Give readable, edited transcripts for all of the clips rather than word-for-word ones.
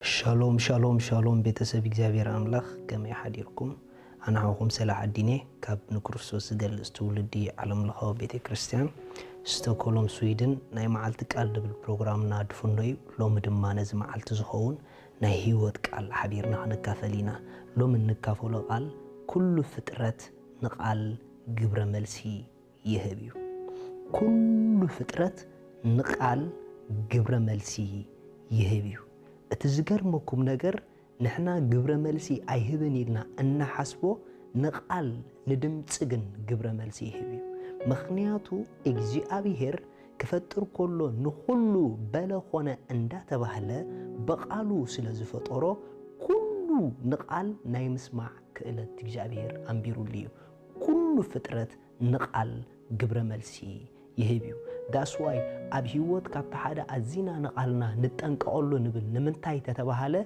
شالوم شالوم شالوم بيتسب እግዚአብሔር አምላኽ كما يحديركم أنا هاكم سلاح الديني كاب نكرسوس قال استولدي على ملخو بيت كريستيان ستوكولم سويدن ناي معلتك قال بالبروجرام نادفنوي لو مدما نز معلت زخون ناي هيوت قال حبيرنا نكافلينا لو من نكافلو قال كل فترة نقال جبر ملسي يهبيو كل فترة نقال جبر ملسي يهبيو اتزغرمكم ነገር نحنا ግብረ መልሲ አይህብን ይልና እና ሐስቦ ነቃል ንድምጽግን ግብረ መልሲ ይህብዩ ምክንያቱ እግዚአብሔር ከፈጥር ኮሎ ንሁሉ በለኾነ እንዳተባህለ በቃሉ ስለዝፈጠሮ ኩሉ ንቃል ናይ ምስማዕ ክእለት እግዚአብሔር አንቢሩልዩ ኩሉ ፍጥረት ንቃል ግብረ መልሲ ይህብዩ that's why ኣብ ህይወት ካብ ተሓደ ኣዚና ነቃልና ንጠንቀቀሉ ንብል ንምንታይ ተተባሃለ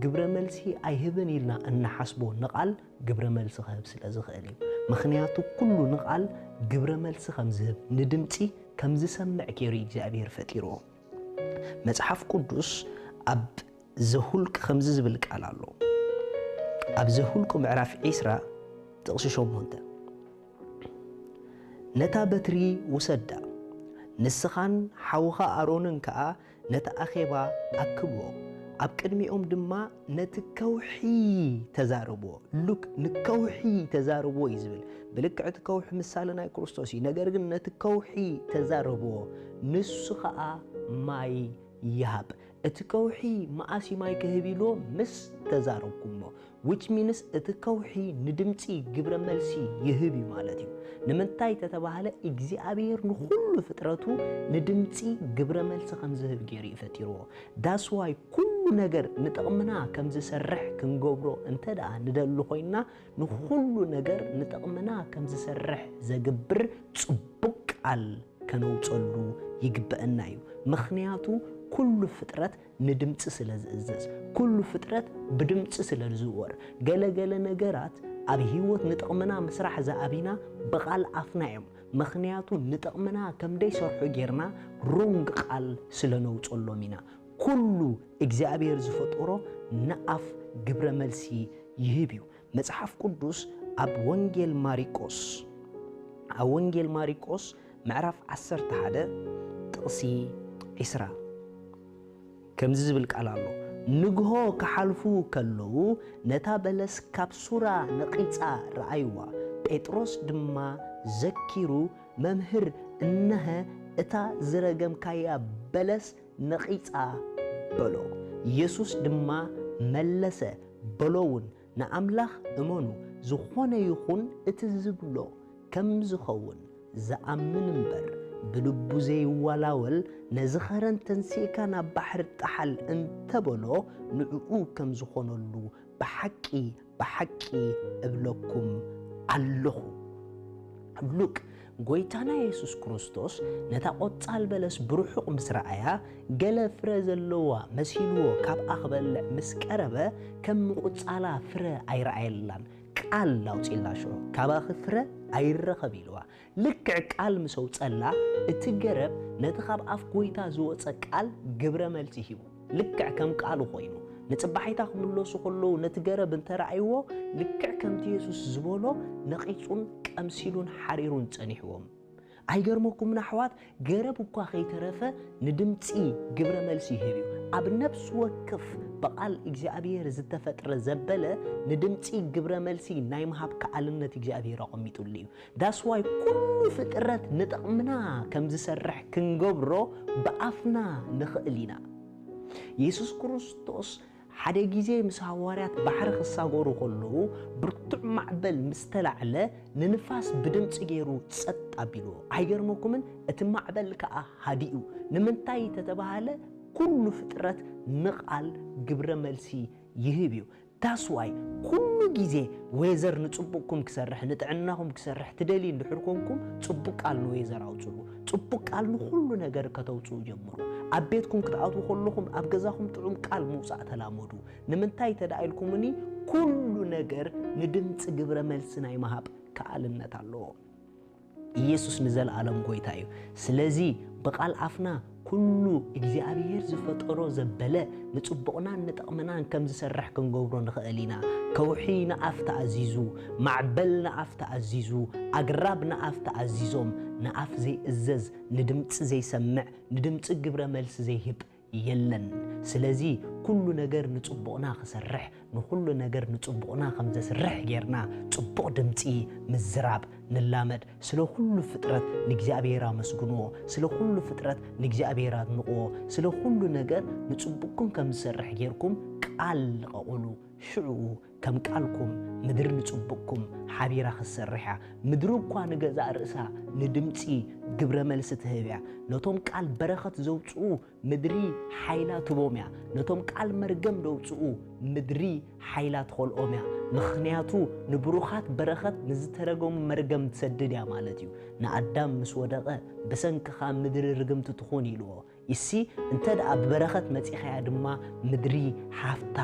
ግብረ መልሲ ኣይህብን ኢልና እና ሐስቦ ነቃል ግብረ መልሲ ኸብ ስለዝኽእል እዩ ምክንያቱ ኩሉ ነቃል ግብረ መልሲ ከም ዝህብ ንድምጺ ከም ዝሰምዕ ኬሪ እግዚአብሔር ፈጢሮ መጽሐፍ ቅዱስ ኣብ ዘሁልቅ ከም ዝብል ቃል ኣሎ ኣብ ዘሁልቅ ምዕራፍ 10 ጥቕሲ 8 ነታ በትሪ ወሰዳ ንስኻን ሓውኻ ኣሮንን ከዓ ነታ ኣኼባ ኣክቦ ኣብ ቅድሚኦም ድማ ነቲ ከውሒ ተዛረቦ ሉክ ንከውሒ ተዛረቦ ይዝብል ብልክዕቲ ከውሒ ምሳሌ ናይ ክርስቶስ ነገር ግን ነቲ ከውሒ ተዛረቦ ንሱ ከዓ ማይ ይሃብ እቲ ከውሒ ማኣሲ ማይ ክህቢሎ ምስ ተዛረብኩሞ which means እቲ ከውሒ ንድምጺ ግብረ መልሲ ይህብ ማለት እዩ ንምንታይ ተተባሃለ እግዚአብሔር ንሁሉ ፍጥረቱ ንድምጺ ግብረ መልሲ ከም ዝህብ ጌሪ ይፈጢሮ that's why ኩሉ ነገር ንጥቕምና ከም ዝሰርሕ ክንገብሮ እንተዳ ንደሉ ኮይና ንሁሉ ነገር ንጥቕምና ከም ዝሰርሕ ዘግብር ጽቡቅ ቃል ከነውጸሉ ይግበአና እዩ ምክንያቱ كل فترة ندمت سلازز كل فترة بدمت سلازور جل نجارات أبي هوت نتأمنا مسرح زابينا بقال أفنايم مخنياتو نتأمنا كم دي صرح جيرنا رونج قال سلنوت اللومينا كل إجزابير زفتورو نقف جبر ملسي يهبيو مصحف قدوس أب وانجيل ماريكوس معرف 10 تحدى تقصي إسراء كم زبل قالالو نغو كحلفو كلو نتا بلس كابسورا نقيصا رايوا بيتروس دما زكيرو ممهر انها اتا زرغم كايا بلس نقيصا بلو يسوس دما ملسه بلوون ناملاخ امنو زخونه يخون اتزبلو كم زخون زامن امبر بلبو زي ولاول نزخرن تنسيكا نبحر التحل انتبلو نعقو كم زخونلو بحكي ابلوكم اللخو لوك ጎይታና ኢየሱስ ክርስቶስ ነታ ቆጻል በለስ ብሩሑቅ ምስራአያ ገለ ፍረ ዘለዋ መሲልዎ ካብ ኣኽበልዕ ምስ ቀረበ ከም ቆጻላ ፍረ ኣይራኣየላን ቃል ላውጽላሾ ካባኺ ፍረ ኣይረኸብ ኢልዋ ልክዕ ቃል ምሰው ጸላ እቲ ገረብ ነቲ ካብ ኣፍ ጎይታ ዝወጸ ቃል ግብረ መልሲ ሂቡ ልክዕ ከም ቃል ኮይኑ ንጽባሒታ ክምለሱ ከለው ነቲ ገረብ እንተራኣይዎ ልክዕ ከምቲ ኢየሱስ ዝበሎ ነቂጹን ቀምሲሉን ሓሪሩን ጸኒሕዎም ኣይገርመኩም ናሕዋት ገረብ እኳ ከይተረፈ ንድምጺ ግብረ መልሲ ይህብ ኣብ ነፍስ ወከፍ በቃል እግዚአብሔር ዝተፈጥረ ዘበለ ንድምጺ ግብረ መልሲ ናይ መሃብ ከዓልነት እግዚአብሔር አቀሚጡልዩ that's why ኩሉ ፍጥረት ንጥቕምና ከም ዝሰርሕ ክንገብሮ በአፍና ንኽእሊና ኢየሱስ ክርስቶስ ሓደ ግዜ ምስ ሐዋርያት ባሕር ክሳጎሩ ከለዉ ብርቱዕ ማዕበል ምስተላዕለ ንንፋስ ብድምጽ ገይሩ ጸጥ አቢሉ ኣይገርመኩምን እቲ ማዕበል ከዓ ሃዲኡ ንምንታይ ተተባሃለ ኩሉ ፍጥረት ንቃል ግብረ መልሲ ይህብዩ that's why ኩሉ ግዜ ወይዘር ንጽቡቅኩም ክሰርሕ ንጥዕናኩም ክሰርሕ ትደሊ እንድሕርኩምኩም ጽቡቅ ቃል ነው ወይዘር አውጽሉ ጽቡቅ ቃል ነው ሁሉ ነገር ከተውጹ ጀምሩ አቤትኩም ክታአቱ ሁሉኩም አብገዛኩም ጥዑም ቃል ሙጻእ ተላመዱ ንምንታይ ተዳይልኩምኒ ኩሉ ነገር ንድምጽ ግብረ መልሲ ናይ መሃብ ከዓልነት አሎ ኢየሱስ ንዘለዓለም ጎይታ እዩ ስለዚ በቃል አፍና ኩሉ እግዚአብሔር ዝፈጠሮ ዘበለ ንጽቡቕና ንጠቕመናን ከም ዝሰርሕ ክንገብሮ ንኽእል ኢና ከውሒ ንኣፍ ተኣዚዙ ማዕበል ንኣፍ ተኣዚዙ ኣግራብ ንኣፍ ተኣዚዞም ንኣፍ ዘይእዘዝ ንድምፂ ዘይሰምዕ ንድምፂ ግብረ መልሲ ዘይህብ የለን ስለዚ ኩሉ ነገር ንጽቡቕና ክሰርሕ ንኩሉ ነገር ንጽቡቕና ከም ዘስርሕ ጌርና ጽቡቕ ድምፂ ምዝራብ ንላመድ ስለ ኩሉ ፍጥረት ንእግዚአብሔር አመስግኖ ስለ ኩሉ ፍጥረት ንእግዚአብሔር አድንቆ ስለ ኩሉ ነገር ንጽቡቕኩም ከም ዝሰርሕ ጌርኩም ቃል ልቀቁሉ ሽዑ ከም ቃልኩም ምድር ንጽቡቕኩም ሓቢራ ክሰርሕ ምድር እኳ ንገዛ ርእሳ ንድምፂ ግብረ መልሲ ትህብያ ነቶም ቃል በረኸት ዘውጽኡ ምድሪ ሓይላ ትቦምያ ነቶም ቃል መርገም ዘውጽኡ ምድሪ ሓይላ ትኸልኦምያ ምኽንያቱ ንብሩኻት በረኸት ንዝተረገሙ መርገም ትሰድድያ ማለት እዩ ንኣዳም ምስ ወደቐ በሰንክኻ ምድሪ ርግምቲ ትኾን ኢልዎ ይሲ እንተ ደኣ በረኸት መጺኸያ ድማ ምድሪ ሓፍታ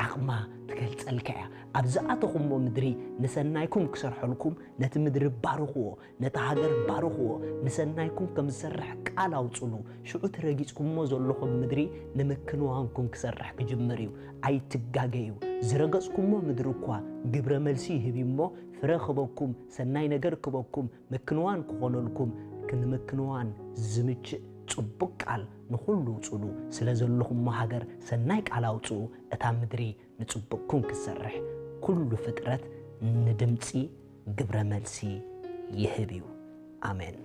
ዓቕማ ትገልጸልከያ ኣብዝኣተኹሞ ምድሪ ንሰናይኩም ክሰርሐልኩም ነቲ ምድሪ ባርኽዎ ነቲ ሃገር ባርኽዎ ንሰናይኩም ከም ዝሰርሕ ቃል ኣውጽሉ ሽዑ ትረጊጽኩሞ ዘለኹም ምድሪ ንምክንዋንኩም ክሰርሕ ክጅምር እዩ ኣይትጋገዩ ዝረገጽኩሞ ምድሪ እኳ ግብረ መልሲ ይህብሞ ፍረ ክበኩም ሰናይ ነገር ክበኩም ምክንዋን ክኾነልኩም ክንምክንዋን ዝምችእ ጽቡቕ ቃል ንኹሉ ውጽሉ ስለ ዘለኹም ሃገር ሰናይ ቃል ኣውጽኡ እታ ምድሪ ንጽቡቕኩም ክሰርሕ ኩሉ ፍጥረት ንድምፂ ግብረ መልሲ ይህብ እዩ አሜን